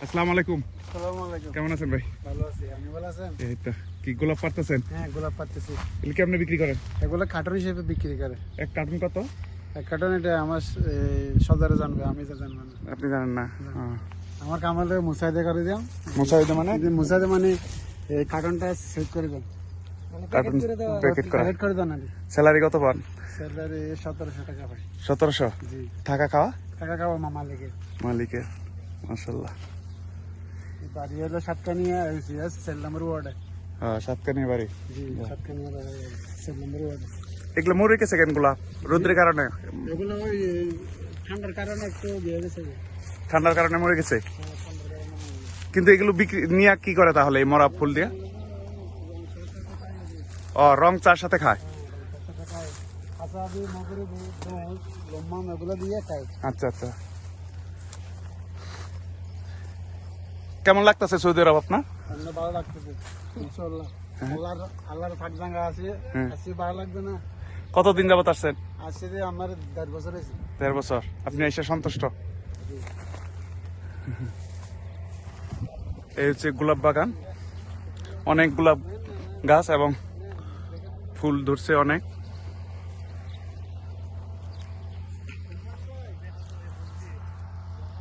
আসসালামু আলাইকুম। আসসালামু আলাইকুম। কেমন আছেন ভাই? ভালো আছি, আপনি ভালো আছেন? এই তো কি গোলাপ পারতেছেন? হ্যাঁ, গোলাপ পারতেছি। এগুলো কি আপনি বিক্রি করেন? এগুলো কার্টন হিসেবে বিক্রি করে। এক কার্টুন কত? এক কার্টন এটা আমার সদরে জানবে, আমি তো জানবো না। আপনি জানেন না? আমার কামালে মুসাইদে করে দিলাম। মুসাহিদে মানে মুসাইদে মানে এই কার্টনটা সেট করে দেন, কার্টুন প্যাকেট করা। প্যাকেট করে দেন। আর স্যালারি কত পান? স্যালারি 1700 টাকা পাই। 1700? জি, থাকা খাওয়া টাকা খাওয়া মামা লেগে। মালিকের? মাশাআল্লাহ। বাড়ি হলো সাতকানিয়া, সেল নম্বর ওয়ার্ডে। হ্যাঁ, সাতকানি বাড়ি। জি, সাতকানিয়া সেল নম্বর ওয়ার্ডে। এগুলো মরে গেছে কেন গোলাপ? রোদ্রের কারণে? এগুলো ওই ঠান্ডার কারণে একটু দিয়ে গেছে। ঠান্ডার কারণে মরে গেছে? ঠান্ডার কারণে কিন্তু এগুলো বিক্রি নিয়ে কি করে তাহলে এই মরা ফুল দিয়ে? ও, রং চার সাথে খায়? আচ্ছা আচ্ছা। কেমন লাগতেছে সৌদি আরব আপনার? ভালো লাগতেছে ইনশাআল্লাহ। আল্লাহর ফাটজাঙ্গা আছে, আসি ভালো লাগবে না। কতদিন যাবত আসছেন? আসছে যে আমার 1.5 বছর হয়েছে। 1.5 বছর। আপনি এসে সন্তুষ্ট? এই হচ্ছে গোলাপ বাগান, অনেক গোলাপ গাছ এবং ফুল ধরছে অনেক।